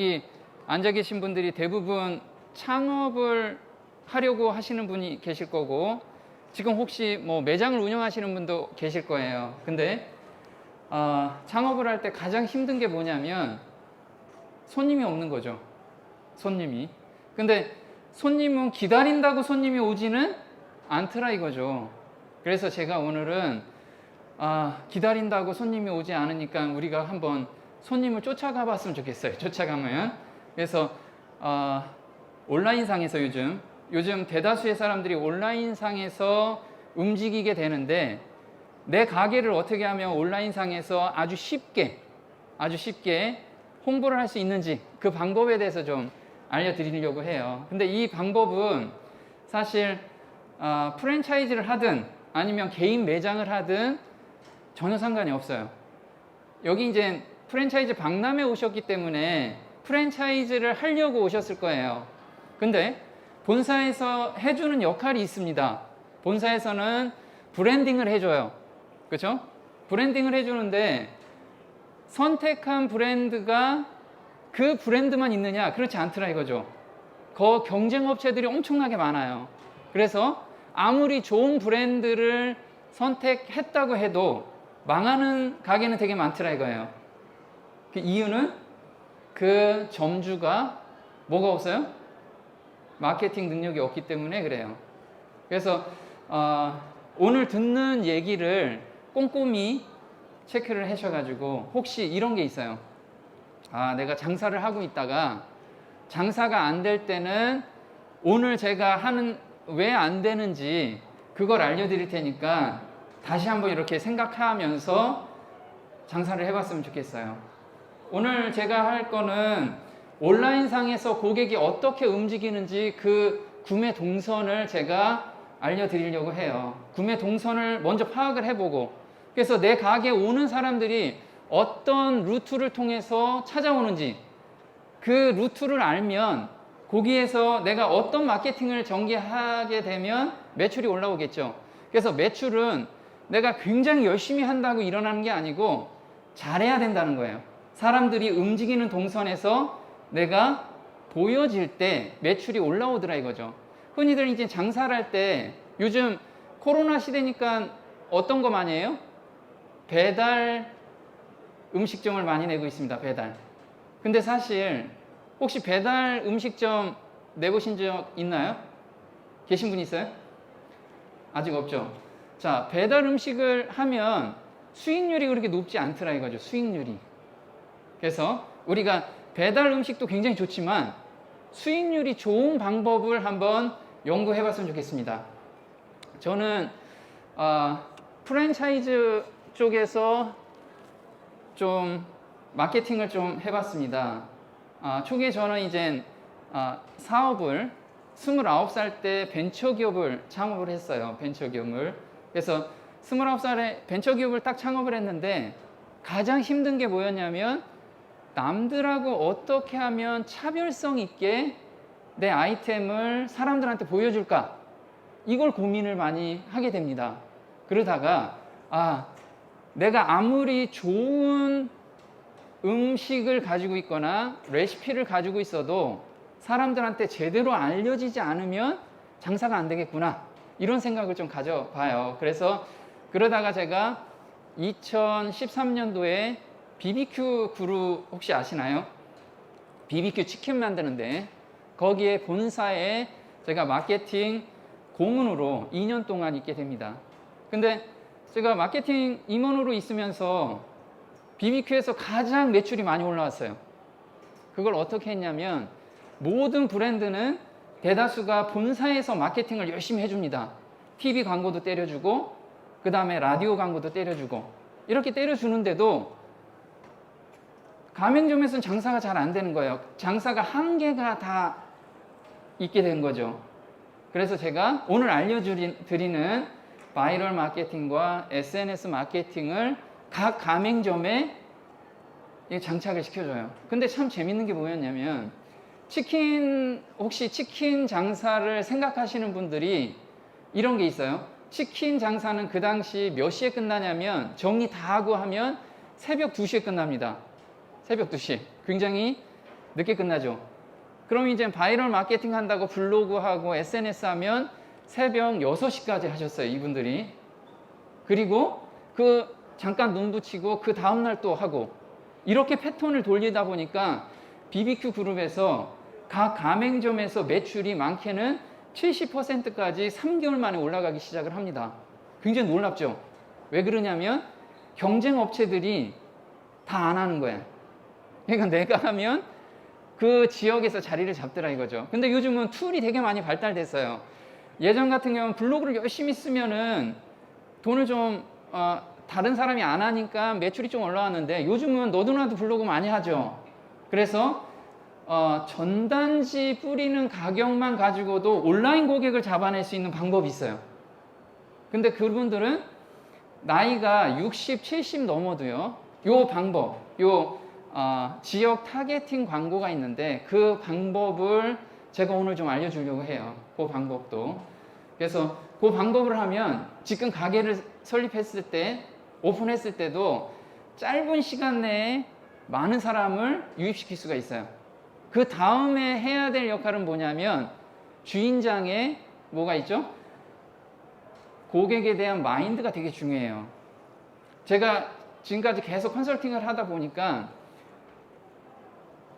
여기 앉아 계신 분들이 대부분 창업을 하려고 하시는 분이 계실 거고, 지금 혹시 뭐 매장을 운영하시는 분도 계실 거예요. 근데 창업을 할 때 가장 힘든 게 뭐냐면 손님이 없는 거죠. 손님이. 근데 손님은 기다린다고 손님이 오지는 않더라 이거죠. 그래서 제가 오늘은 기다린다고 손님이 오지 않으니까 우리가 한번 손님을 쫓아가 봤으면 좋겠어요. 쫓아가면. 그래서 온라인상에서 요즘 대다수의 사람들이 온라인상에서 움직이게 되는데, 내 가게를 어떻게 하면 온라인상에서 아주 쉽게 홍보를 할 수 있는지 그 방법에 대해서 좀 알려드리려고 해요. 근데 이 방법은 사실 프랜차이즈를 하든 아니면 개인 매장을 하든 전혀 상관이 없어요. 여기 이제 프랜차이즈 박람회 오셨기 때문에 프랜차이즈를 하려고 오셨을 거예요. 근데 본사에서 해주는 역할이 있습니다. 본사에서는 브랜딩을 해줘요. 그렇죠? 브랜딩을 해주는데 선택한 브랜드가 그 브랜드만 있느냐? 그렇지 않더라 이거죠. 그 경쟁 업체들이 엄청나게 많아요. 그래서 아무리 좋은 브랜드를 선택했다고 해도 망하는 가게는 되게 많더라 이거예요. 그 이유는 그 점주가 뭐가 없어요? 마케팅 능력이 없기 때문에 그래요. 그래서 오늘 듣는 얘기를 꼼꼼히 체크를 하셔가지고, 혹시 이런 게 있어요. 내가 장사를 하고 있다가 장사가 안 될 때는 오늘 제가 하는 왜 안 되는지 그걸 알려드릴 테니까 다시 한번 이렇게 생각하면서 장사를 해봤으면 좋겠어요. 오늘 제가 할 거는 온라인상에서 고객이 어떻게 움직이는지 그 구매 동선을 제가 알려드리려고 해요. 구매 동선을 먼저 파악을 해보고, 그래서 내 가게에 오는 사람들이 어떤 루트를 통해서 찾아오는지 그 루트를 알면 거기에서 내가 어떤 마케팅을 전개하게 되면 매출이 올라오겠죠. 그래서 매출은 내가 굉장히 열심히 한다고 일어나는 게 아니고 잘해야 된다는 거예요. 사람들이 움직이는 동선에서 내가 보여질 때 매출이 올라오더라 이거죠. 흔히들 이제 장사를 할 때 요즘 코로나 시대니까 어떤 거 많이 해요? 배달 음식점을 많이 내고 있습니다. 배달. 근데 사실 혹시 배달 음식점 내보신 적 있나요? 계신 분 있어요? 아직 없죠. 자, 배달 음식을 하면 수익률이 그렇게 높지 않더라 이거죠. 수익률이. 그래서 우리가 배달 음식도 굉장히 좋지만 수익률이 좋은 방법을 한번 연구해 봤으면 좋겠습니다. 저는 프랜차이즈 쪽에서 좀 마케팅을 좀 해봤습니다. 초기에 저는 이제 사업을 29살 때 벤처기업을 창업을 했어요. 벤처기업을. 그래서 29살에 벤처기업을 딱 창업을 했는데 가장 힘든 게 뭐였냐면, 남들하고 어떻게 하면 차별성 있게 내 아이템을 사람들한테 보여줄까, 이걸 고민을 많이 하게 됩니다. 그러다가 내가 아무리 좋은 음식을 가지고 있거나 레시피를 가지고 있어도 사람들한테 제대로 알려지지 않으면 장사가 안 되겠구나, 이런 생각을 좀 가져봐요. 그래서 그러다가 제가 2013년도에 BBQ 그룹 혹시 아시나요? BBQ 치킨 만드는데 거기에 본사에 제가 마케팅 고문으로 2년 동안 있게 됩니다. 근데 제가 마케팅 임원으로 있으면서 BBQ에서 가장 매출이 많이 올라왔어요. 그걸 어떻게 했냐면, 모든 브랜드는 대다수가 본사에서 마케팅을 열심히 해줍니다. TV 광고도 때려주고, 그 다음에 라디오 광고도 때려주고, 이렇게 때려주는데도 가맹점에서는 장사가 잘 안 되는 거예요. 장사가 한계가 다 있게 된 거죠. 그래서 제가 오늘 알려드리는 바이럴 마케팅과 SNS 마케팅을 각 가맹점에 장착을 시켜줘요. 근데 참 재밌는 게 뭐였냐면, 혹시 치킨 장사를 생각하시는 분들이 이런 게 있어요. 치킨 장사는 그 당시 몇 시에 끝나냐면, 정리 다 하고 하면 새벽 2시에 끝납니다. 새벽 2시. 굉장히 늦게 끝나죠. 그럼 이제 바이럴 마케팅 한다고 블로그하고 SNS 하면 새벽 6시까지 하셨어요, 이분들이. 그리고 그 잠깐 눈 붙이고 그 다음날 또 하고, 이렇게 패턴을 돌리다 보니까 BBQ 그룹에서 각 가맹점에서 매출이 많게는 70%까지 3개월 만에 올라가기 시작을 합니다. 굉장히 놀랍죠? 왜 그러냐면 경쟁 업체들이 다 안 하는 거예요. 그러니까 내가 하면 그 지역에서 자리를 잡더라 이거죠. 근데 요즘은 툴이 되게 많이 발달됐어요. 예전 같은 경우는 블로그를 열심히 쓰면은 돈을 좀 다른 사람이 안 하니까 매출이 좀 올라왔는데, 요즘은 너도나도 블로그 많이 하죠. 그래서 전단지 뿌리는 가격만 가지고도 온라인 고객을 잡아낼 수 있는 방법이 있어요. 근데 그분들은 나이가 60, 70 넘어도요, 요 방법, 지역 타겟팅 광고가 있는데 그 방법을 제가 오늘 좀 알려주려고 해요. 그 방법도. 그래서 그 방법을 하면 지금 가게를 설립했을 때, 오픈했을 때도 짧은 시간 내에 많은 사람을 유입시킬 수가 있어요. 그 다음에 해야 될 역할은 뭐냐면 주인장의 뭐가 있죠? 고객에 대한 마인드가 되게 중요해요. 제가 지금까지 계속 컨설팅을 하다 보니까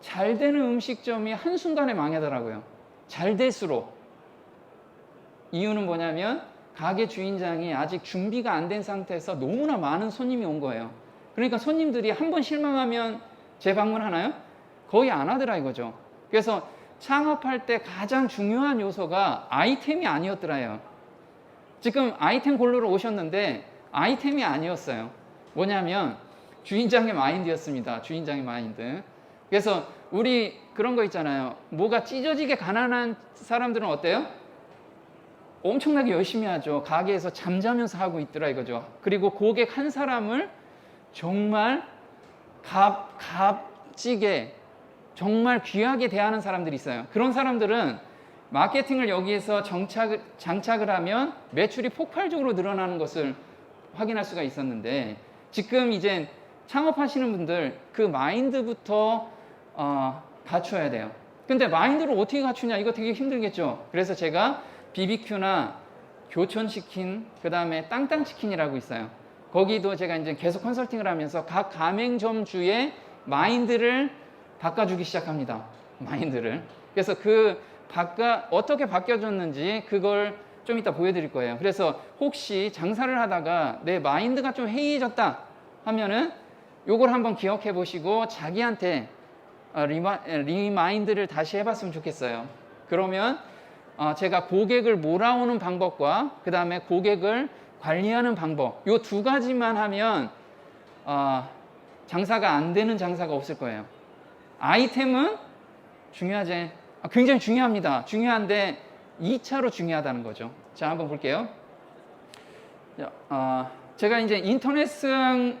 잘 되는 음식점이 한순간에 망하더라고요. 잘 될수록. 이유는 뭐냐면 가게 주인장이 아직 준비가 안 된 상태에서 너무나 많은 손님이 온 거예요. 그러니까 손님들이 한 번 실망하면 재방문하나요? 거의 안 하더라 이거죠. 그래서 창업할 때 가장 중요한 요소가 아이템이 아니었더라요. 지금 아이템 고르러 오셨는데 아이템이 아니었어요. 뭐냐면 주인장의 마인드였습니다. 주인장의 마인드. 그래서 우리 그런 거 있잖아요. 뭐가 찢어지게 가난한 사람들은 어때요? 엄청나게 열심히 하죠. 가게에서 잠자면서 하고 있더라 이거죠. 그리고 고객 한 사람을 정말 값지게, 정말 귀하게 대하는 사람들이 있어요. 그런 사람들은 마케팅을 여기에서 장착을 하면 매출이 폭발적으로 늘어나는 것을 확인할 수가 있었는데, 지금 이제 창업하시는 분들 그 마인드부터 갖춰야 돼요. 근데 마인드를 어떻게 갖추냐, 이거 되게 힘들겠죠. 그래서 제가 BBQ나 교촌치킨, 그 다음에 땅땅치킨이라고 있어요. 거기도 제가 이제 계속 컨설팅을 하면서 각 가맹점주의 마인드를 바꿔주기 시작합니다. 마인드를. 그래서 어떻게 바뀌어졌는지 그걸 좀 이따 보여드릴 거예요. 그래서 혹시 장사를 하다가 내 마인드가 좀 해이해졌다 하면은 요걸 한번 기억해 보시고 자기한테 리마인드를 다시 해봤으면 좋겠어요. 그러면 제가 고객을 몰아오는 방법과 그 다음에 고객을 관리하는 방법, 요 두 가지만 하면 장사가 안 되는 장사가 없을 거예요. 아이템은 중요하지, 굉장히 중요합니다. 중요한데 2차로 중요하다는 거죠. 자, 한번 볼게요. 제가 이제 인터넷을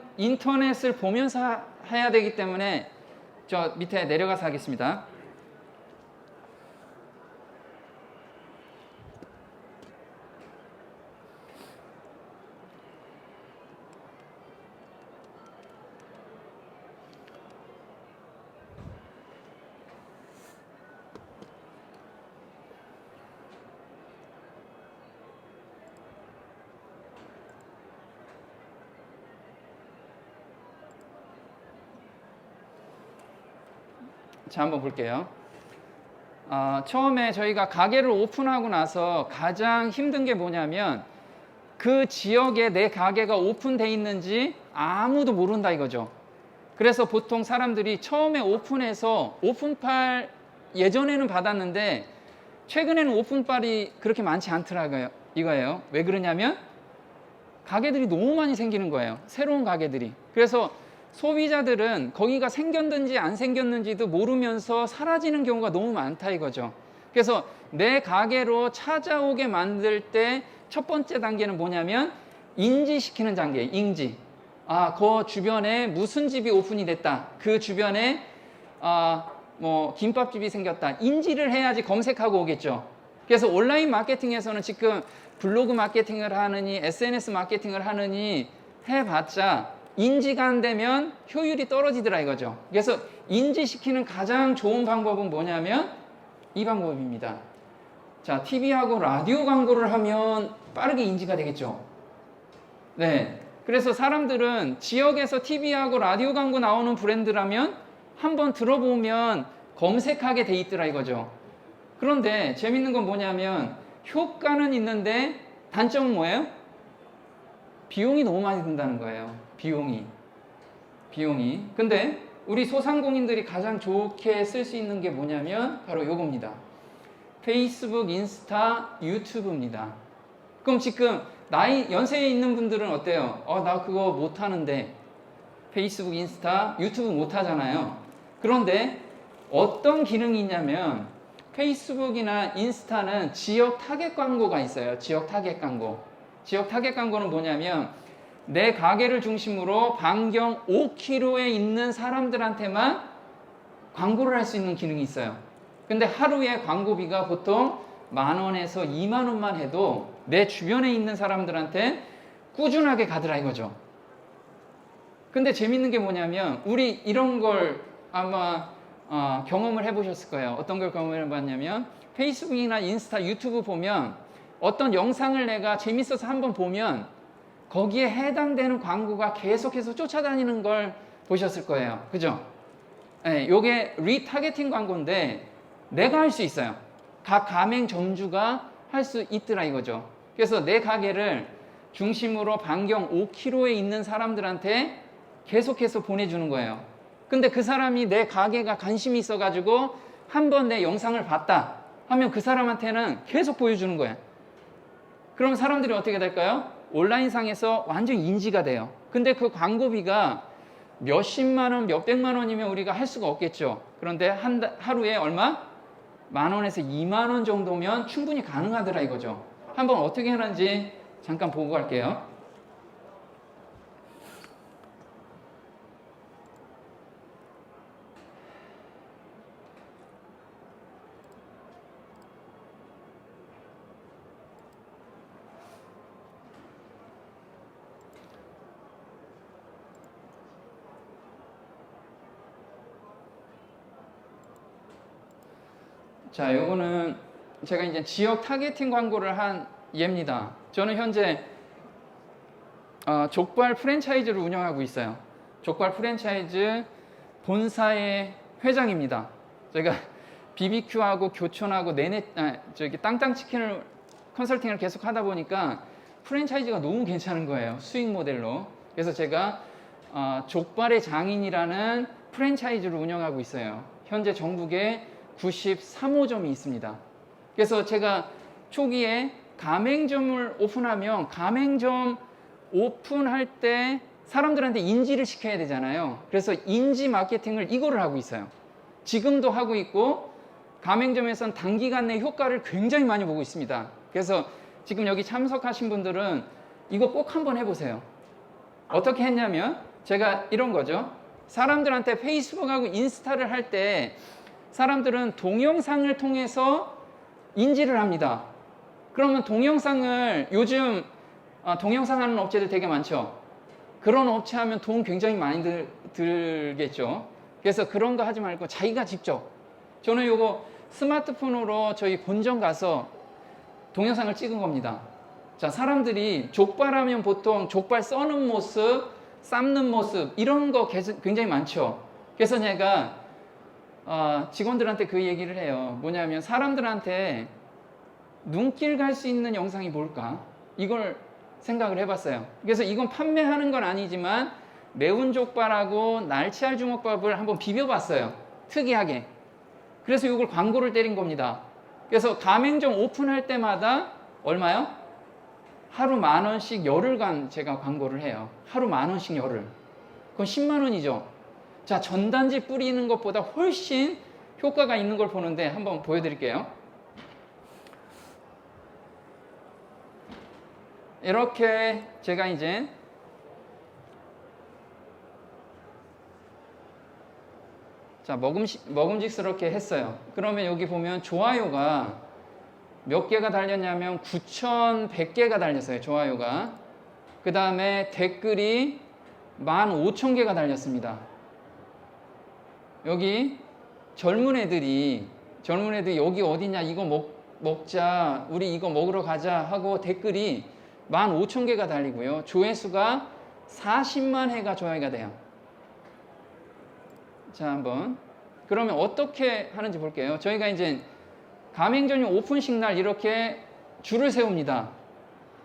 보면서 해야 되기 때문에 저 밑에 내려가서 하겠습니다. 자, 한번 볼게요. 처음에 저희가 가게를 오픈하고 나서 가장 힘든 게 뭐냐면 그 지역에 내 가게가 오픈돼 있는지 아무도 모른다 이거죠. 그래서 보통 사람들이 처음에 오픈해서 오픈빨 예전에는 받았는데 최근에는 오픈빨이 그렇게 많지 않더라고요. 이거예요. 왜 그러냐면 가게들이 너무 많이 생기는 거예요. 새로운 가게들이. 그래서 소비자들은 거기가 생겼는지 안 생겼는지도 모르면서 사라지는 경우가 너무 많다 이거죠. 그래서 내 가게로 찾아오게 만들 때 첫 번째 단계는 뭐냐면 인지시키는 단계, 인지. 그 주변에 무슨 집이 오픈이 됐다. 그 주변에 뭐 김밥집이 생겼다. 인지를 해야지 검색하고 오겠죠. 그래서 온라인 마케팅에서는 지금 블로그 마케팅을 하느니 SNS 마케팅을 하느니 해봤자 인지가 안 되면 효율이 떨어지더라 이거죠. 그래서 인지시키는 가장 좋은 방법은 뭐냐면 이 방법입니다. 자, TV하고 라디오 광고를 하면 빠르게 인지가 되겠죠. 네. 그래서 사람들은 지역에서 TV하고 라디오 광고 나오는 브랜드라면 한번 들어보면 검색하게 돼 있더라 이거죠. 그런데 재밌는 건 뭐냐면 효과는 있는데 단점은 뭐예요? 비용이 너무 많이 든다는 거예요. 비용이. 근데 우리 소상공인들이 가장 좋게 쓸 수 있는 게 뭐냐면 바로 요겁니다. 페이스북, 인스타, 유튜브입니다. 그럼 지금 연세에 있는 분들은 어때요? 나 그거 못하는데 페이스북, 인스타, 유튜브 못하잖아요. 그런데 어떤 기능이 있냐면 페이스북이나 인스타는 지역 타겟 광고가 있어요. 지역 타겟 광고. 지역 타겟 광고는 뭐냐면 내 가게를 중심으로 반경 5km에 있는 사람들한테만 광고를 할 수 있는 기능이 있어요. 근데 하루에 광고비가 보통 10,000원에서 20,000원만 해도 내 주변에 있는 사람들한테 꾸준하게 가더라 이거죠. 근데 재밌는 게 뭐냐면 우리 이런 걸 아마 경험을 해보셨을 거예요. 어떤 걸 경험을 해봤냐면 페이스북이나 인스타, 유튜브 보면 어떤 영상을 내가 재밌어서 한번 보면 거기에 해당되는 광고가 계속해서 쫓아다니는 걸 보셨을 거예요. 그죠? 네, 요게 리타겟팅 광고인데 내가 할 수 있어요. 각 가맹점주가 할 수 있더라 이거죠. 그래서 내 가게를 중심으로 반경 5km에 있는 사람들한테 계속해서 보내주는 거예요. 근데 그 사람이 내 가게가 관심이 있어가지고 한번 내 영상을 봤다 하면 그 사람한테는 계속 보여주는 거예요. 그럼 사람들이 어떻게 될까요? 온라인상에서 완전 인지가 돼요. 근데 그 광고비가 몇십만 원, 몇백만 원이면 우리가 할 수가 없겠죠. 그런데 하루에 얼마? 10,000원에서 20,000원 정도면 충분히 가능하더라 이거죠. 한번 어떻게 하는지 잠깐 보고 갈게요. 자, 요거는 제가 이제 지역 타겟팅 광고를 한 예입니다. 저는 현재 족발 프랜차이즈를 운영하고 있어요. 족발 프랜차이즈 본사의 회장입니다. 제가 BBQ하고 교촌하고 땅땅치킨을 컨설팅을 계속 하다 보니까 프랜차이즈가 너무 괜찮은 거예요. 수익 모델로. 그래서 제가 족발의 장인이라는 프랜차이즈를 운영하고 있어요. 현재 전국에 93호점이 있습니다. 그래서 제가 초기에 가맹점을 오픈하면 가맹점 오픈할 때 사람들한테 인지를 시켜야 되잖아요. 그래서 인지 마케팅을 이거를 하고 있어요. 지금도 하고 있고 가맹점에서는 단기간 내 효과를 굉장히 많이 보고 있습니다. 그래서 지금 여기 참석하신 분들은 이거 꼭 한번 해보세요. 어떻게 했냐면 제가 이런 거죠. 사람들한테 페이스북하고 인스타를 할 때 사람들은 동영상을 통해서 인지를 합니다. 그러면 동영상을 요즘 동영상 하는 업체들 되게 많죠. 그런 업체 하면 돈 굉장히 많이 들겠죠. 그래서 그런 거 하지 말고 자기가 직접 저는 요거 스마트폰으로 저희 본점 가서 동영상을 찍은 겁니다. 자, 사람들이 족발하면 보통 족발 써는 모습, 삶는 모습 이런 거 굉장히 많죠. 그래서 제가 직원들한테 그 얘기를 해요. 뭐냐면 사람들한테 눈길 갈 수 있는 영상이 뭘까? 이걸 생각을 해봤어요. 그래서 이건 판매하는 건 아니지만 매운 족발하고 날치알 주먹밥을 한번 비벼봤어요. 특이하게. 그래서 이걸 광고를 때린 겁니다. 그래서 가맹점 오픈할 때마다 얼마요? 하루 10,000원씩 열흘간 제가 광고를 해요. 하루 10,000원씩 열흘. 그건 10만 원이죠. 자, 전단지 뿌리는 것보다 훨씬 효과가 있는 걸 보는데 한번 보여드릴게요. 이렇게 제가 이제 자, 먹음직스럽게 했어요. 그러면 여기 보면 좋아요가 몇 개가 달렸냐면 9,100개가 달렸어요. 좋아요가. 그 다음에 댓글이 15,000개가 달렸습니다. 여기 젊은 애들이 여기 어디냐, 이거 먹자, 우리 이거 먹으러 가자 하고 댓글이 15,000개가 달리고요. 조회수가 40만 회가 조회가 돼요. 자, 한번 그러면 어떻게 하는지 볼게요. 저희가 이제 가맹점유 오픈식 날 이렇게 줄을 세웁니다.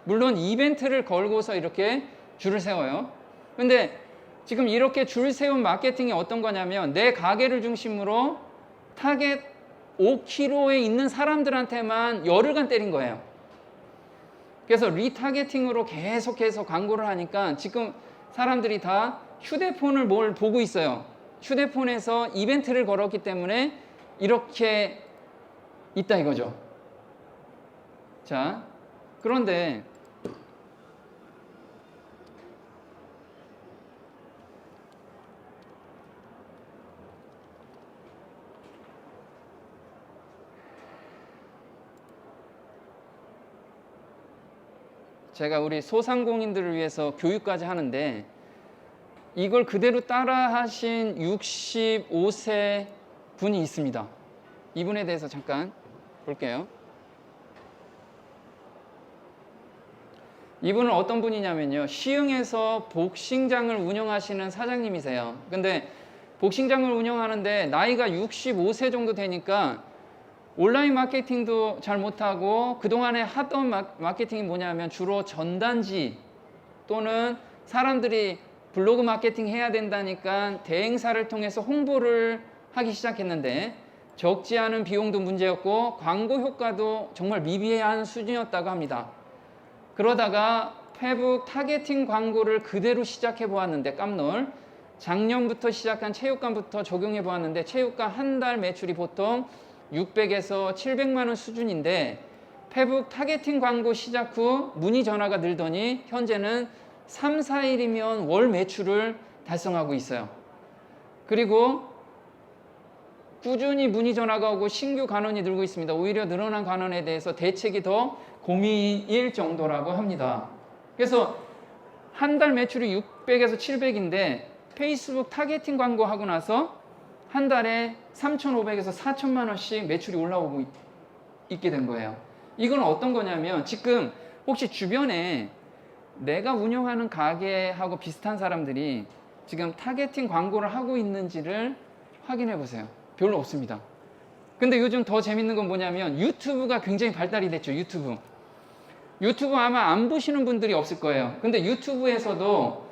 물론 이벤트를 걸고서 이렇게 줄을 세워요. 근데 지금 이렇게 줄 세운 마케팅이 어떤 거냐면 내 가게를 중심으로 타겟 5km에 있는 사람들한테만 열흘간 때린 거예요. 그래서 리타겟팅으로 계속해서 광고를 하니까 지금 사람들이 다 휴대폰을 뭘 보고 있어요. 휴대폰에서 이벤트를 걸었기 때문에 이렇게 있다 이거죠. 자, 그런데 제가 우리 소상공인들을 위해서 교육까지 하는데 이걸 그대로 따라 하신 65세 분이 있습니다. 이분에 대해서 잠깐 볼게요. 이분은 어떤 분이냐면요, 시흥에서 복싱장을 운영하시는 사장님이세요. 근데 복싱장을 운영하는데 나이가 65세 정도 되니까 온라인 마케팅도 잘 못하고 그동안에 하던 마케팅이 뭐냐면 주로 전단지 또는 사람들이 블로그 마케팅 해야 된다니까 대행사를 통해서 홍보를 하기 시작했는데 적지 않은 비용도 문제였고 광고 효과도 정말 미비한 수준이었다고 합니다. 그러다가 페북 타겟팅 광고를 그대로 시작해 보았는데 깜놀, 작년부터 시작한 체육관부터 적용해 보았는데 체육관 한 달 매출이 보통 600에서 700만 원 수준인데 페북 타겟팅 광고 시작 후 문의 전화가 늘더니 현재는 3, 4일이면 월 매출을 달성하고 있어요. 그리고 꾸준히 문의 전화가 오고 신규 간원이 늘고 있습니다. 오히려 늘어난 간원에 대해서 대책이 더 고민일 정도라고 합니다. 그래서 한 달 매출이 600에서 700인데 페이스북 타겟팅 광고 하고 나서 한 달에 3,500에서 4천만 원씩 매출이 올라오고 있게 된 거예요. 이건 어떤 거냐면 지금 혹시 주변에 내가 운영하는 가게하고 비슷한 사람들이 지금 타겟팅 광고를 하고 있는지를 확인해 보세요. 별로 없습니다. 근데 요즘 더 재밌는 건 뭐냐면 유튜브가 굉장히 발달이 됐죠. 유튜브 아마 안 보시는 분들이 없을 거예요. 근데 유튜브에서도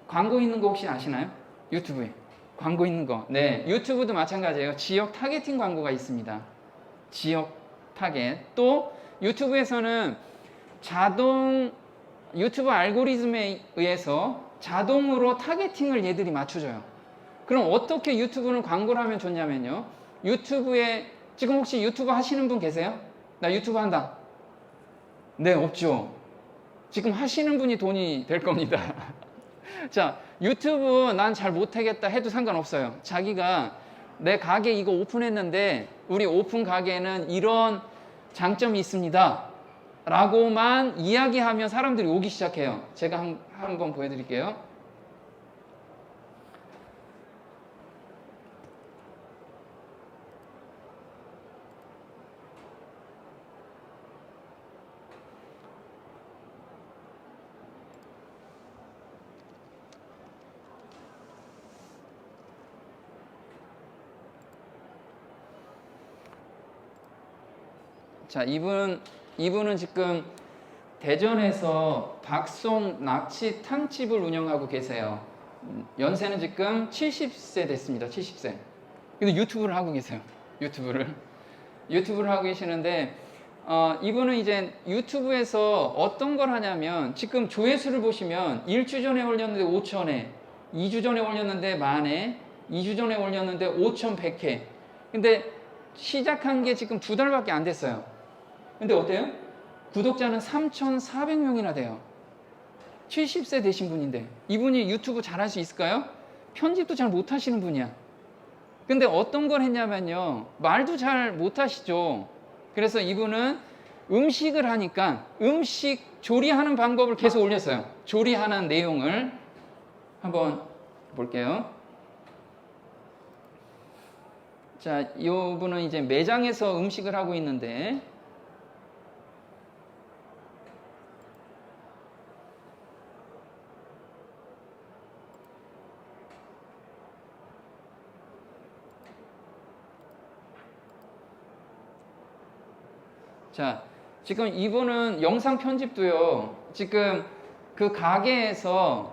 광고 있는 거 혹시 아시나요? 유튜브에 광고 있는 거. 네, 유튜브도 마찬가지예요. 지역 타겟팅 광고가 있습니다. 지역 타겟. 또 유튜브에서는 유튜브 알고리즘에 의해서 자동으로 타겟팅을 얘들이 맞춰줘요. 그럼 어떻게 유튜브는 광고를 하면 좋냐면요, 유튜브에 지금 혹시 유튜브 하시는 분 계세요? 나 유튜브 한다. 네, 없죠. 지금 하시는 분이 돈이 될 겁니다. 자, 유튜브 난 잘 못하겠다 해도 상관없어요. 자기가 내 가게 이거 오픈했는데 우리 오픈 가게에는 이런 장점이 있습니다 라고만 이야기하면 사람들이 오기 시작해요. 제가 한번 보여드릴게요. 자, 이분은 지금 대전에서 박송 낙지 탕집을 운영하고 계세요. 연세는 지금 70세 됐습니다. 70세. 근데 유튜브를 하고 계세요. 유튜브를 하고 계시는데 이분은 이제 유튜브에서 어떤 걸 하냐면 지금 조회수를 보시면 1주 전에 올렸는데 5,000회, 2주 전에 올렸는데 10,000회, 2주 전에 올렸는데 5,100회. 근데 시작한 게 지금 2달밖에 안 됐어요. 근데 어때요? 구독자는 3,400명이나 돼요. 70세 되신 분인데 이분이 유튜브 잘할 수 있을까요? 편집도 잘 못하시는 분이야. 근데 어떤 걸 했냐면요, 말도 잘 못하시죠. 그래서 이분은 음식을 하니까 음식 조리하는 방법을 계속 올렸어요. 조리하는 내용을 한번 볼게요. 자, 이 분은 이제 매장에서 음식을 하고 있는데, 자, 지금 이분은 영상 편집도요, 지금 그 가게에서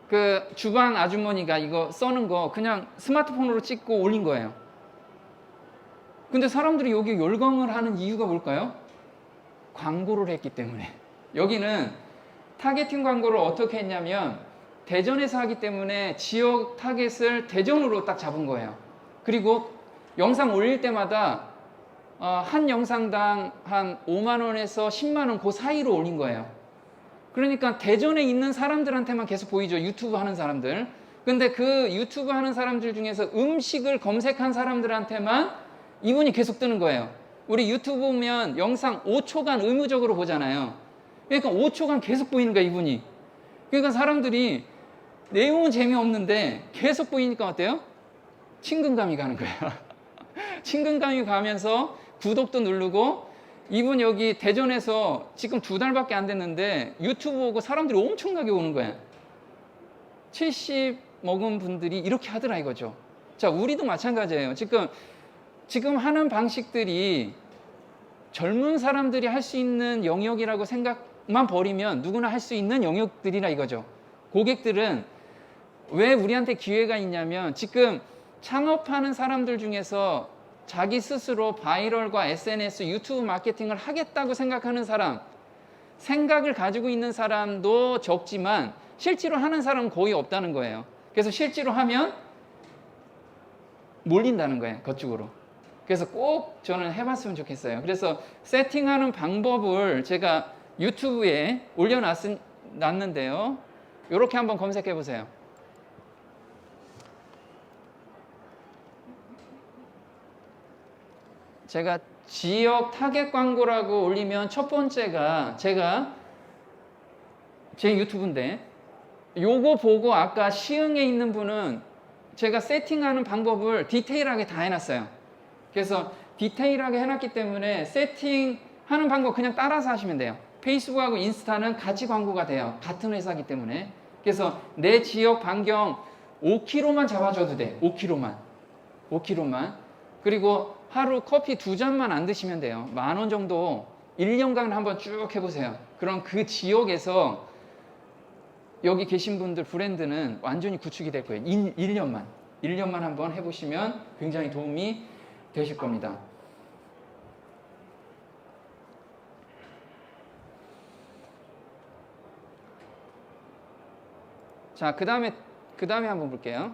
그 주방 아주머니가 이거 써는 거 그냥 스마트폰으로 찍고 올린 거예요. 근데 사람들이 여기 열광을 하는 이유가 뭘까요? 광고를 했기 때문에. 여기는 타겟팅 광고를 어떻게 했냐면 대전에서 하기 때문에 지역 타겟을 대전으로 딱 잡은 거예요. 그리고 영상 올릴 때마다 한 영상당 한 5만 원에서 10만 원 그 사이로 올린 거예요. 그러니까 대전에 있는 사람들한테만 계속 보이죠. 유튜브 하는 사람들. 근데 그 유튜브 하는 사람들 중에서 음식을 검색한 사람들한테만 이분이 계속 뜨는 거예요. 우리 유튜브 보면 영상 5초간 의무적으로 보잖아요. 그러니까 5초간 계속 보이는 거야, 이분이. 그러니까 사람들이 내용은 재미없는데 계속 보이니까 어때요? 친근감이 가는 거야. 친근감이 가면서 구독도 누르고, 이분 여기 대전에서 지금 2달밖에 안 됐는데 유튜브 보고 사람들이 엄청나게 오는 거야. 70 먹은 분들이 이렇게 하더라 이거죠. 자, 우리도 마찬가지예요. 지금 하는 방식들이 젊은 사람들이 할 수 있는 영역이라고 생각만 버리면 누구나 할 수 있는 영역들이라 이거죠. 고객들은 왜 우리한테 기회가 있냐면, 지금 창업하는 사람들 중에서 자기 스스로 바이럴과 SNS, 유튜브 마케팅을 하겠다고 생각하는 사람, 생각을 가지고 있는 사람도 적지만 실제로 하는 사람은 거의 없다는 거예요. 그래서 실제로 하면 몰린다는 거예요, 그쪽으로. 그래서 꼭 저는 해봤으면 좋겠어요. 그래서 세팅하는 방법을 제가 유튜브에 올려놨는데요. 이렇게 한번 검색해 보세요. 제가 지역 타겟 광고라고 올리면 첫 번째가 제가 제 유튜브인데, 요거 보고 아까 시흥에 있는 분은 제가 세팅하는 방법을 디테일하게 다 해놨어요. 그래서 디테일하게 해놨기 때문에 세팅하는 방법 그냥 따라서 하시면 돼요. 페이스북하고 인스타는 같이 광고가 돼요. 같은 회사이기 때문에. 그래서 내 지역 반경 5km만 잡아줘도 돼. 5km만. 그리고 하루 커피 2잔만 안 드시면 돼요. 10,000원 정도 1년간 한번 쭉 해보세요. 그럼 그 지역에서 여기 계신 분들 브랜드는 완전히 구축이 될 거예요. 1년만 한번 해보시면 굉장히 도움이 되실 겁니다. 자, 그 다음에 한번 볼게요.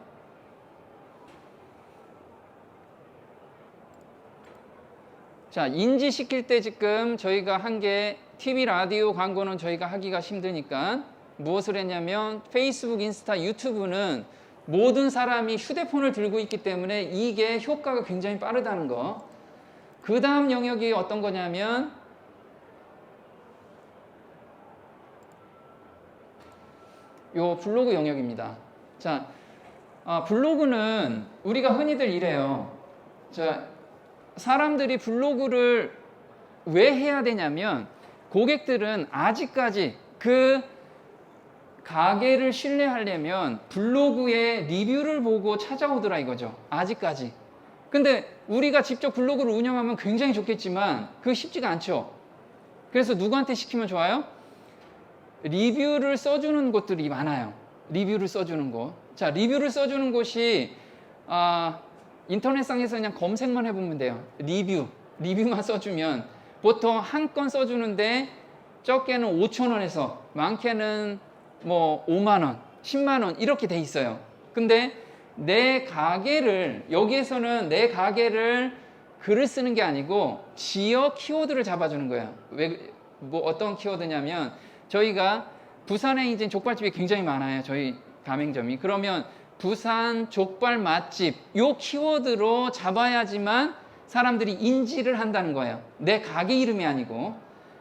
자, 인지시킬 때 지금 저희가 한 게 TV, 라디오 광고는 저희가 하기가 힘드니까 무엇을 했냐면, 페이스북, 인스타, 유튜브는 모든 사람이 휴대폰을 들고 있기 때문에 이게 효과가 굉장히 빠르다는 거. 그 다음 영역이 어떤 거냐면, 요 블로그 영역입니다. 자, 블로그는 우리가 흔히들 이래요. 자, 사람들이 블로그를 왜 해야 되냐면, 고객들은 아직까지 그 가게를 신뢰하려면 블로그에 리뷰를 보고 찾아오더라 이거죠. 아직까지. 근데 우리가 직접 블로그를 운영하면 굉장히 좋겠지만 그거 쉽지가 않죠. 그래서 누구한테 시키면 좋아요? 리뷰를 써주는 곳들이 많아요. 리뷰를 써주는 곳. 자, 리뷰를 써주는 곳이 인터넷상에서 그냥 검색만 해보면 돼요. 리뷰만 써주면 보통 한 건 써주는데 적게는 5,000원에서 많게는 뭐 5만 원, 10만 원 이렇게 돼 있어요. 근데 여기에서는 내 가게를 글을 쓰는 게 아니고 지역 키워드를 잡아주는 거예요. 어떤 키워드냐면, 저희가 부산에 이제 족발집이 굉장히 많아요. 저희 가맹점이. 그러면 부산 족발 맛집 요 키워드로 잡아야지만 사람들이 인지를 한다는 거예요. 내 가게 이름이 아니고.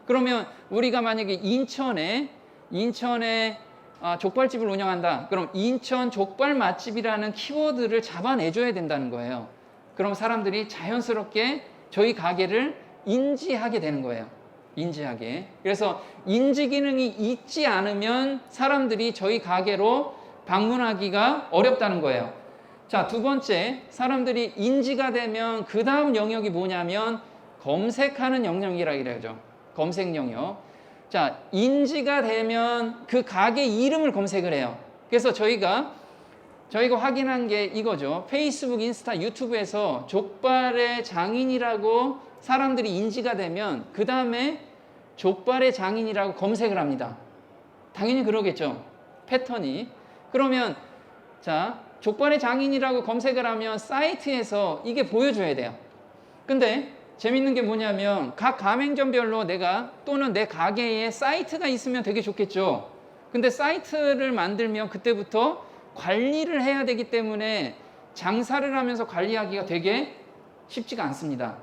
그러면 우리가 만약에 인천에 인천에 족발집을 운영한다. 그럼 인천 족발 맛집이라는 키워드를 잡아내줘야 된다는 거예요. 그럼 사람들이 자연스럽게 저희 가게를 인지하게 되는 거예요. 인지하게. 그래서 인지 기능이 있지 않으면 사람들이 저희 가게로 방문하기가 어렵다는 거예요. 자, 두 번째, 사람들이 인지가 되면 그 다음 영역이 뭐냐면 검색하는 영역이라고 그러죠. 검색 영역. 자, 인지가 되면 그 가게 이름을 검색을 해요. 그래서 저희가 확인한 게 이거죠. 페이스북, 인스타, 유튜브에서 족발의 장인이라고 사람들이 인지가 되면 그 다음에 족발의 장인이라고 검색을 합니다. 당연히 그러겠죠. 패턴이. 그러면 자, 족발의 장인이라고 검색을 하면 사이트에서 이게 보여줘야 돼요. 근데 재밌는 게 뭐냐면 각 가맹점별로 내가 또는 내 가게에 사이트가 있으면 되게 좋겠죠. 근데 사이트를 만들면 그때부터 관리를 해야 되기 때문에 장사를 하면서 관리하기가 되게 쉽지가 않습니다.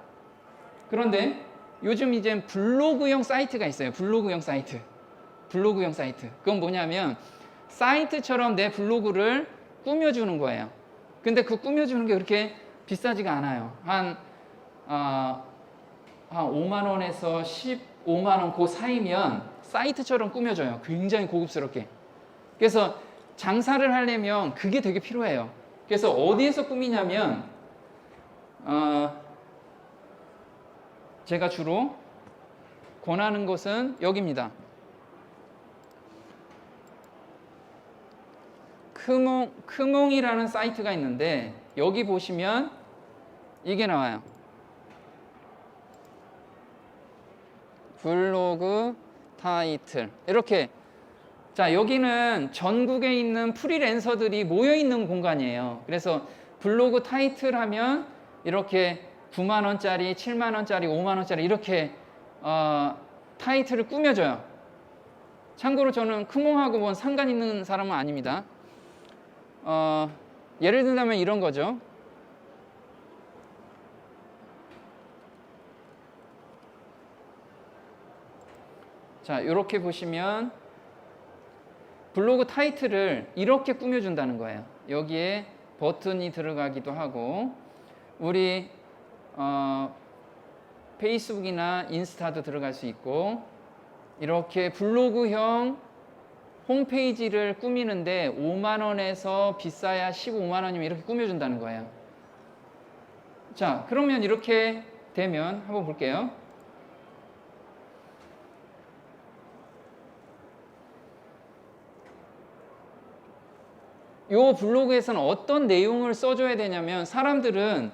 그런데 요즘 이제 블로그형 사이트가 있어요. 블로그형 사이트. 그건 뭐냐면 사이트처럼 내 블로그를 꾸며주는 거예요. 근데 그 꾸며주는 게 그렇게 비싸지가 않아요. 한 5만 원에서 15만 원 그 사이면 사이트처럼 꾸며줘요. 굉장히 고급스럽게. 그래서 장사를 하려면 그게 되게 필요해요. 그래서 어디에서 꾸미냐면 제가 주로 권하는 곳은 여기입니다. 크몽이라는 사이트가 있는데 여기 보시면 이게 나와요. 블로그 타이틀. 이렇게. 자, 여기는 전국에 있는 프리랜서들이 모여 있는 공간이에요. 그래서 블로그 타이틀 하면 이렇게 9만 원짜리, 7만 원짜리, 5만 원짜리 이렇게 타이틀을 꾸며줘요. 참고로 저는 크몽하고 뭔 상관 있는 사람은 아닙니다. 예를 들자면 이런 거죠. 자, 이렇게 보시면 블로그 타이틀을 이렇게 꾸며준다는 거예요. 여기에 버튼이 들어가기도 하고 우리 페이스북이나 인스타도 들어갈 수 있고 이렇게 블로그형 홈페이지를 꾸미는데 5만 원에서 비싸야 15만 원이면 이렇게 꾸며준다는 거예요. 자, 그러면 이렇게 되면 한번 볼게요. 요 블로그에서는 어떤 내용을 써줘야 되냐면 사람들은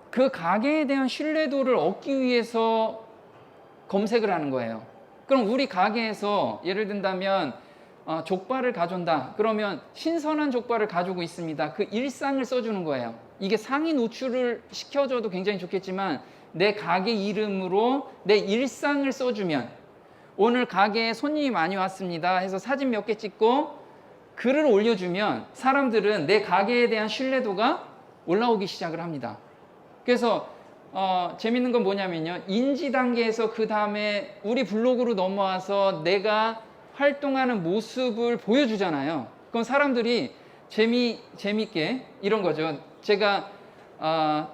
그 가게에 대한 신뢰도를 얻기 위해서 검색을 하는 거예요. 그럼 우리 가게에서 예를 든다면 족발을 가져온다. 그러면 신선한 족발을 가지고 있습니다. 그 일상을 써주는 거예요. 이게 상위 노출을 시켜줘도 굉장히 좋겠지만 내 가게 이름으로 내 일상을 써주면 오늘 가게에 손님이 많이 왔습니다 해서 사진 몇 개 찍고 글을 올려주면 사람들은 내 가게에 대한 신뢰도가 올라오기 시작을 합니다. 그래서 재밌는 건 뭐냐면요. 인지 단계에서 그 다음에 우리 블로그로 넘어와서 내가 활동하는 모습을 보여주잖아요. 그럼 사람들이 재밌게 이런 거죠. 제가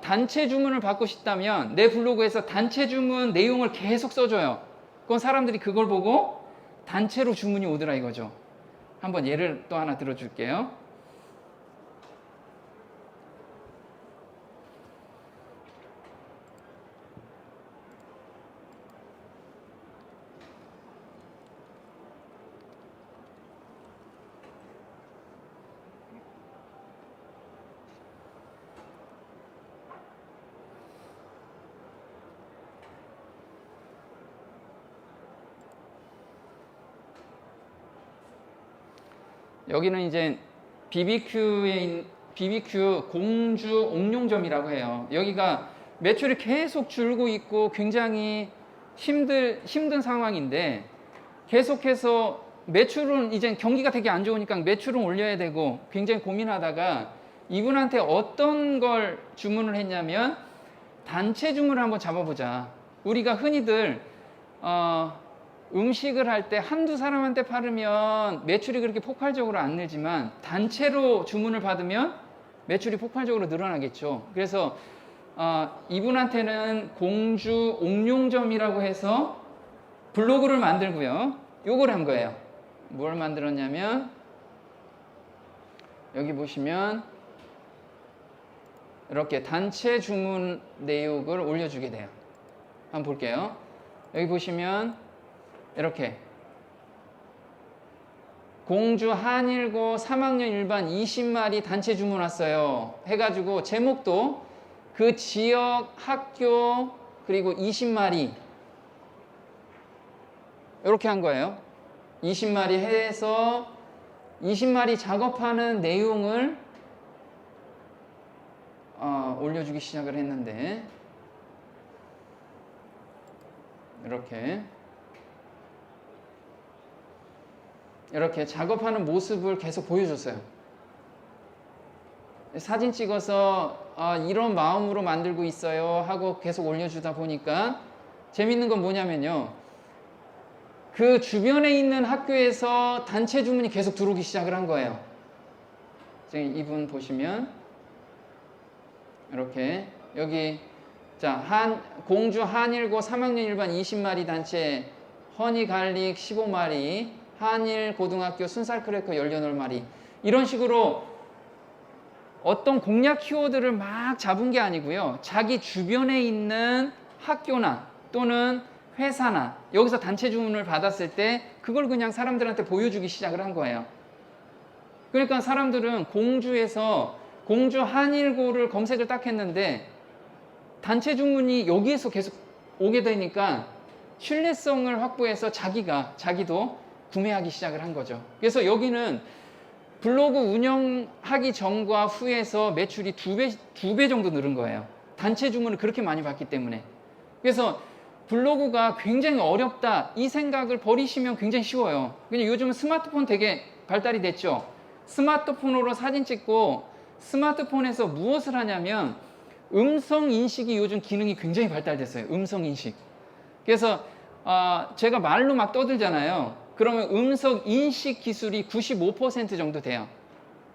단체 주문을 받고 싶다면 내 블로그에서 단체 주문 내용을 계속 써줘요. 그럼 사람들이 그걸 보고 단체로 주문이 오더라 이거죠. 한번 예를 또 하나 들어줄게요. 여기는 이제 BBQ 공주 옥룡점이라고 해요. 여기가 매출이 계속 줄고 있고 굉장히 힘든 상황인데 계속해서 매출은 이제 경기가 되게 안 좋으니까 매출은 올려야 되고 굉장히 고민하다가 이분한테 어떤 걸 주문을 했냐면 단체 주문을 한번 잡아보자. 우리가 흔히들 음식을 할 때 한두 사람한테 팔으면 매출이 그렇게 폭발적으로 안 늘지만 단체로 주문을 받으면 매출이 폭발적으로 늘어나겠죠. 그래서 이분한테는 공주 옥룡점이라고 해서 블로그를 만들고요. 요걸 한 거예요. 뭘 만들었냐면 여기 보시면 이렇게 단체 주문 내역을 올려주게 돼요. 한번 볼게요. 여기 보시면 이렇게 공주 한일고 3학년 일반 20마리 단체 주문 왔어요 해가지고 제목도 그 지역 학교 그리고 20마리 이렇게 한 거예요. 20마리 해서 20마리 작업하는 내용을 올려주기 시작을 했는데 이렇게 작업하는 모습을 계속 보여줬어요. 사진 찍어서 이런 마음으로 만들고 있어요 하고 계속 올려주다 보니까 재밌는 건 뭐냐면요, 그 주변에 있는 학교에서 단체 주문이 계속 들어오기 시작을 한 거예요. 지금 이분 보시면 이렇게 여기 공주 한일고 3학년 일반 20마리 단체, 허니 갈릭 15마리, 한일 고등학교 순살 크래커 18마리, 이런 식으로 어떤 공략 키워드를 막 잡은 게 아니고요, 자기 주변에 있는 학교나 또는 회사나 여기서 단체 주문을 받았을 때 그걸 그냥 사람들한테 보여주기 시작을 한 거예요. 그러니까 사람들은 공주에서 공주 한일고를 검색을 딱 했는데 단체 주문이 여기에서 계속 오게 되니까 신뢰성을 확보해서 자기도 구매하기 시작을 한 거죠. 그래서 여기는 블로그 운영하기 전과 후에서 매출이 두 배 정도 늘은 거예요. 단체 주문을 그렇게 많이 받기 때문에. 그래서 블로그가 굉장히 어렵다 이 생각을 버리시면 굉장히 쉬워요. 그냥 요즘은 스마트폰 되게 발달이 됐죠. 스마트폰으로 사진 찍고 스마트폰에서 무엇을 하냐면 음성 인식이 요즘 기능이 굉장히 발달됐어요. 음성 인식. 그래서 제가 말로 막 떠들잖아요. 그러면 음성 인식 기술이 95% 정도 돼요.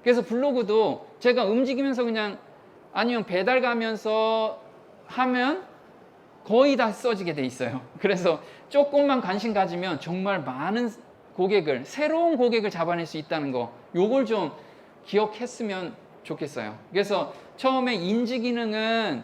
그래서 블로그도 제가 움직이면서 그냥 아니면 배달 가면서 하면 거의 다 써지게 돼 있어요. 그래서 조금만 관심 가지면 정말 많은 고객을, 새로운 고객을 잡아낼 수 있다는 거, 요걸 좀 기억했으면 좋겠어요. 그래서 처음에 인지 기능은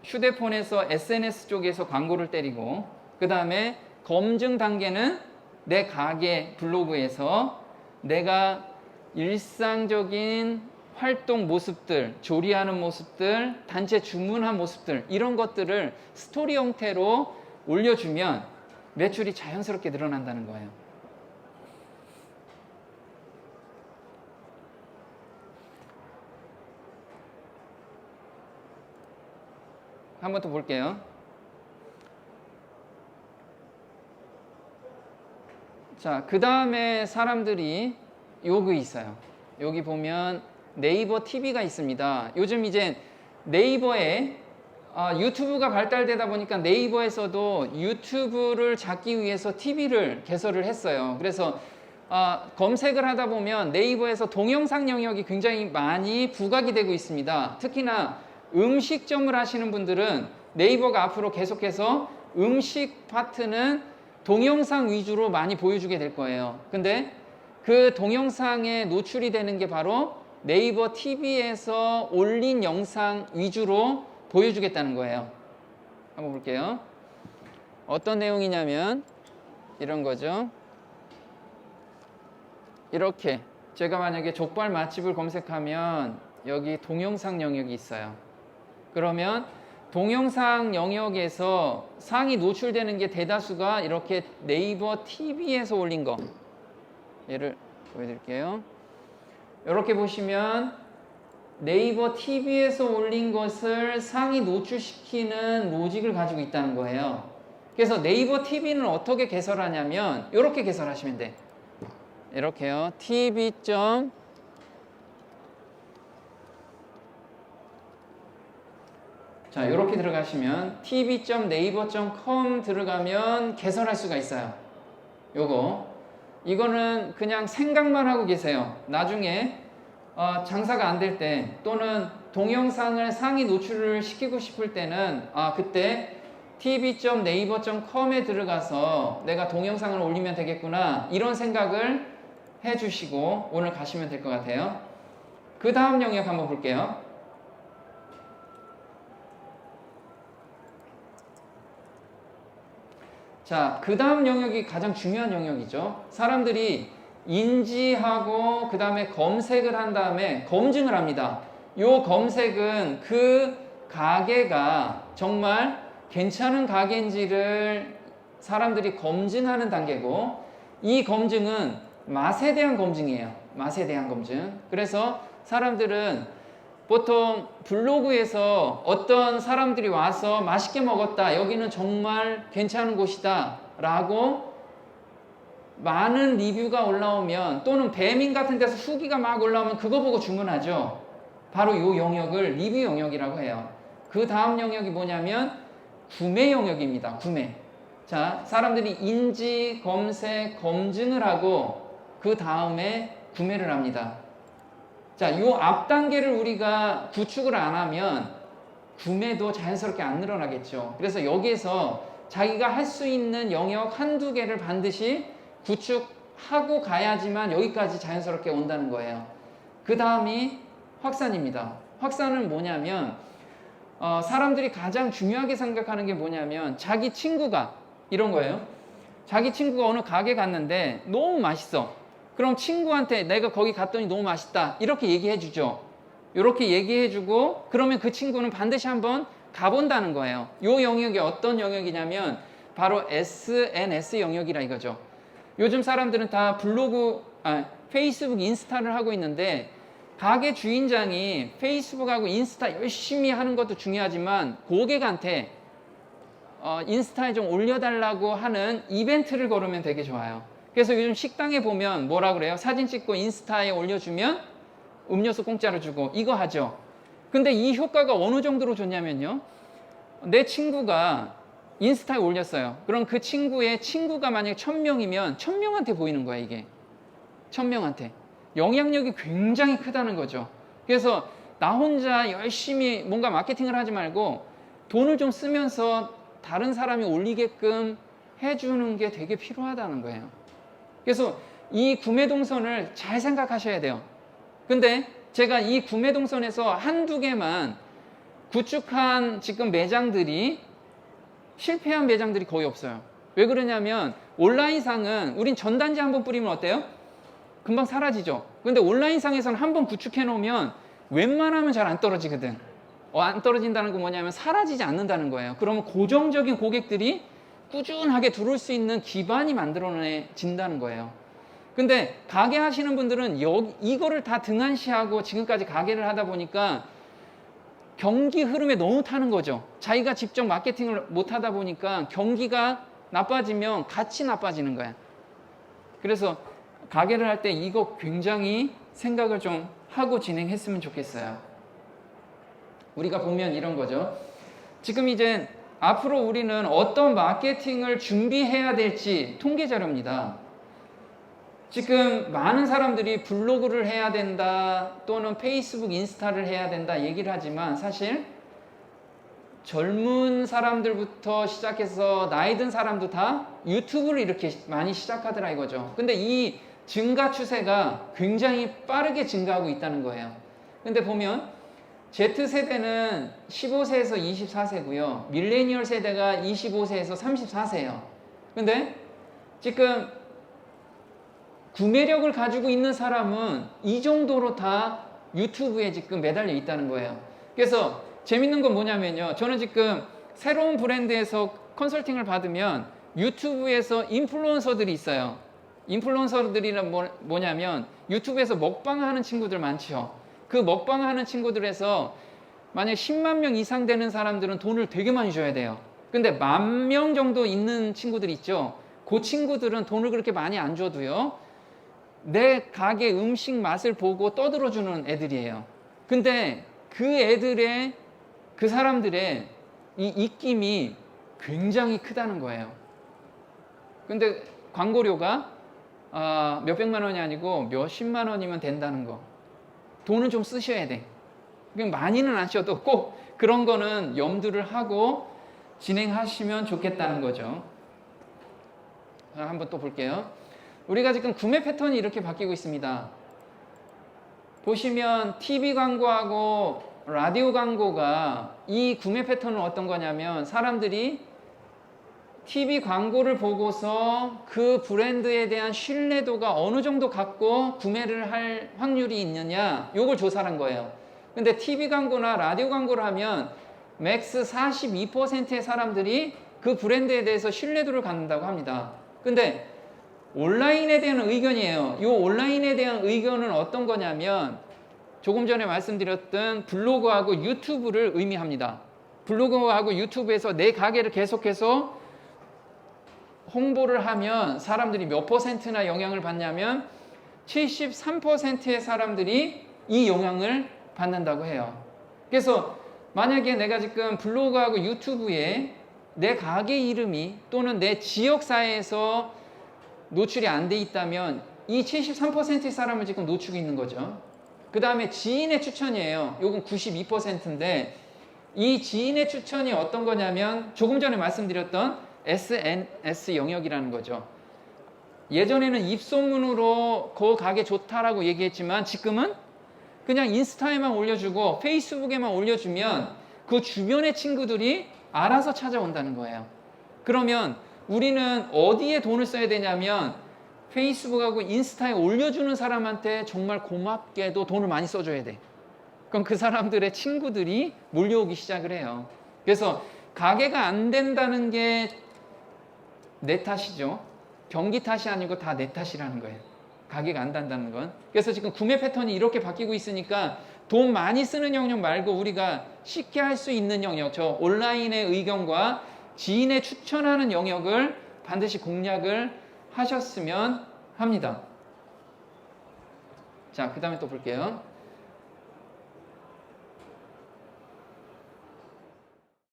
휴대폰에서 SNS 쪽에서 광고를 때리고, 그 다음에 검증 단계는 내 가게 블로그에서 내가 일상적인 활동 모습들, 조리하는 모습들, 단체 주문한 모습들, 이런 것들을 스토리 형태로 올려주면 매출이 자연스럽게 늘어난다는 거예요. 한 번 더 볼게요. 자, 그 다음에 사람들이 요거 있어요. 여기 보면 네이버 TV가 있습니다. 요즘 이제 네이버에 유튜브가 발달되다 보니까 네이버에서도 유튜브를 잡기 위해서 TV를 개설을 했어요. 그래서 검색을 하다 보면 네이버에서 동영상 영역이 굉장히 많이 부각이 되고 있습니다. 특히나 음식점을 하시는 분들은 네이버가 앞으로 계속해서 음식 파트는 동영상 위주로 많이 보여주게 될 거예요. 근데 그 동영상에 노출이 되는 게 바로 네이버 TV에서 올린 영상 위주로 보여주겠다는 거예요. 한번 볼게요. 어떤 내용이냐면 이런 거죠. 이렇게 제가 만약에 족발 맛집을 검색하면 여기 동영상 영역이 있어요. 그러면 동영상 영역에서 상이 노출되는 게 대다수가 이렇게 네이버 TV에서 올린 거, 얘를 보여드릴게요. 이렇게 보시면 네이버 TV에서 올린 것을 상위 노출시키는 로직을 가지고 있다는 거예요. 그래서 네이버 TV는 어떻게 개설하냐면 이렇게 개설하시면 돼. 이렇게요. tv. 자, 이렇게 들어가시면 tv.naver.com 들어가면 개설할 수가 있어요. 이거는 그냥 생각만 하고 계세요. 나중에 장사가 안 될 때 또는 동영상을 상위 노출을 시키고 싶을 때는 그때 tv.naver.com에 들어가서 내가 동영상을 올리면 되겠구나, 이런 생각을 해주시고 오늘 가시면 될 것 같아요. 그 다음 영역 한번 볼게요. 자, 그 다음 영역이 가장 중요한 영역이죠. 사람들이 인지하고 그 다음에 검색을 한 다음에 검증을 합니다. 요 검색은 그 가게가 정말 괜찮은 가게인지를 사람들이 검증하는 단계고, 이 검증은 맛에 대한 검증이에요. 맛에 대한 검증. 그래서 사람들은 보통 블로그에서 어떤 사람들이 와서 맛있게 먹었다, 여기는 정말 괜찮은 곳이다 라고 많은 리뷰가 올라오면, 또는 배민 같은 데서 후기가 막 올라오면 그거 보고 주문하죠. 바로 이 영역을 리뷰 영역이라고 해요. 그 다음 영역이 뭐냐면 구매 영역입니다. 구매. 자, 사람들이 인지, 검색, 검증을 하고 그 다음에 구매를 합니다. 자, 요 앞 단계를 우리가 구축을 안 하면 구매도 자연스럽게 안 늘어나겠죠. 그래서 여기에서 자기가 할 수 있는 영역 한두 개를 반드시 구축하고 가야지만 여기까지 자연스럽게 온다는 거예요. 그 다음이 확산입니다. 확산은 뭐냐면 사람들이 가장 중요하게 생각하는 게 뭐냐면 자기 친구가 이런 거예요. 자기 친구가 어느 가게 갔는데 너무 맛있어. 그럼 친구한테 내가 거기 갔더니 너무 맛있다, 이렇게 얘기해 주죠. 이렇게 얘기해 주고 그러면 그 친구는 반드시 한번 가본다는 거예요. 이 영역이 어떤 영역이냐면 바로 SNS 영역이라 이거죠. 요즘 사람들은 다 페이스북, 인스타를 하고 있는데, 가게 주인장이 페이스북하고 인스타 열심히 하는 것도 중요하지만 고객한테 인스타에 좀 올려달라고 하는 이벤트를 걸으면 되게 좋아요. 그래서 요즘 식당에 보면 뭐라 그래요? 사진 찍고 인스타에 올려주면 음료수 공짜로 주고, 이거 하죠. 근데 이 효과가 어느 정도로 좋냐면요, 내 친구가 인스타에 올렸어요. 그럼 그 친구의 친구가 만약에 1000명이면 1000명한테 보이는 거야. 이게 1000명한테 영향력이 굉장히 크다는 거죠. 그래서 나 혼자 열심히 뭔가 마케팅을 하지 말고 돈을 좀 쓰면서 다른 사람이 올리게끔 해주는 게 되게 필요하다는 거예요. 그래서 이 구매 동선을 잘 생각하셔야 돼요. 근데 제가 이 구매 동선에서 한두 개만 구축한 지금 매장들이, 실패한 매장들이 거의 없어요. 왜 그러냐면 온라인상은 우린 전단지 한번 뿌리면 어때요? 금방 사라지죠. 근데 온라인상에서는 한번 구축해 놓으면 웬만하면 잘 안 떨어지거든. 안 떨어진다는 건 뭐냐면 사라지지 않는다는 거예요. 그러면 고정적인 고객들이 꾸준하게 들어올 수 있는 기반이 만들어진다는 거예요. 근데 가게 하시는 분들은 이거를 다 등한시하고 지금까지 가게를 하다 보니까 경기 흐름에 너무 타는 거죠. 자기가 직접 마케팅을 못 하다 보니까 경기가 나빠지면 같이 나빠지는 거야. 그래서 가게를 할 때 이거 굉장히 생각을 좀 하고 진행했으면 좋겠어요. 우리가 보면 이런 거죠. 지금 이제 앞으로 우리는 어떤 마케팅을 준비해야 될지 통계 자료입니다. 지금 많은 사람들이 블로그를 해야 된다, 또는 페이스북, 인스타를 해야 된다 얘기를 하지만, 사실 젊은 사람들부터 시작해서 나이 든 사람도 다 유튜브를 이렇게 많이 시작하더라 이거죠. 근데 이 증가 추세가 굉장히 빠르게 증가하고 있다는 거예요. 근데 보면 Z세대는 15세에서 24세고요. 밀레니얼 세대가 25세에서 34세예요. 근데 지금 구매력을 가지고 있는 사람은 이 정도로 다 유튜브에 지금 매달려 있다는 거예요. 그래서 재밌는 건 뭐냐면요, 저는 지금 새로운 브랜드에서 컨설팅을 받으면 유튜브에서 인플루언서들이 있어요. 인플루언서들이란 뭐냐면 유튜브에서 먹방하는 친구들 많죠. 그 먹방하는 친구들에서 만약 10만 명 이상 되는 사람들은 돈을 되게 많이 줘야 돼요. 근데 10,000명 정도 있는 친구들 있죠. 그 친구들은 돈을 그렇게 많이 안 줘도요, 내 가게 음식 맛을 보고 떠들어주는 애들이에요. 근데 그 사람들의 이 입김이 굉장히 크다는 거예요. 근데 광고료가 몇백만 원이 아니고 몇십만 원이면 된다는 거. 돈은 좀 쓰셔야 돼. 그냥 많이는 안 써도 꼭 그런 거는 염두를 하고 진행하시면 좋겠다는 거죠. 자, 한번 또 볼게요. 우리가 지금 구매 패턴이 이렇게 바뀌고 있습니다. 보시면 TV 광고하고 라디오 광고가 이 구매 패턴은 어떤 거냐면 사람들이 TV 광고를 보고서 그 브랜드에 대한 신뢰도가 어느 정도 갖고 구매를 할 확률이 있느냐 요걸 조사한 거예요. 근데 TV 광고나 라디오 광고를 하면 맥스 42%의 사람들이 그 브랜드에 대해서 신뢰도를 갖는다고 합니다. 근데 온라인에 대한 의견이에요. 이 온라인에 대한 의견은 어떤 거냐면 조금 전에 말씀드렸던 블로그하고 유튜브를 의미합니다. 블로그하고 유튜브에서 내 가게를 계속해서 홍보를 하면 사람들이 몇 퍼센트나 영향을 받냐면 73%의 사람들이 이 영향을 받는다고 해요. 그래서 만약에 내가 지금 블로그하고 유튜브에 내 가게 이름이 또는 내 지역사회에서 노출이 안 돼 있다면 이 73%의 사람을 지금 놓치고 있는 거죠. 그 다음에 지인의 추천이에요. 요건 92%인데 이 지인의 추천이 어떤 거냐면 조금 전에 말씀드렸던 SNS 영역이라는 거죠. 예전에는 입소문으로 그 가게 좋다라고 얘기했지만 지금은 그냥 인스타에만 올려주고 페이스북에만 올려주면 그 주변의 친구들이 알아서 찾아온다는 거예요. 그러면 우리는 어디에 돈을 써야 되냐면 페이스북하고 인스타에 올려주는 사람한테 정말 고맙게도 돈을 많이 써줘야 돼. 그럼 그 사람들의 친구들이 몰려오기 시작을 해요. 그래서 가게가 안 된다는 게 내 탓이죠. 경기 탓이 아니고 다 내 탓이라는 거예요. 가게가 안 된다는 건. 그래서 지금 구매 패턴이 이렇게 바뀌고 있으니까 돈 많이 쓰는 영역 말고 우리가 쉽게 할 수 있는 영역, 저 온라인의 의견과 지인의 추천하는 영역을 반드시 공략을 하셨으면 합니다. 자, 그 다음에 또 볼게요.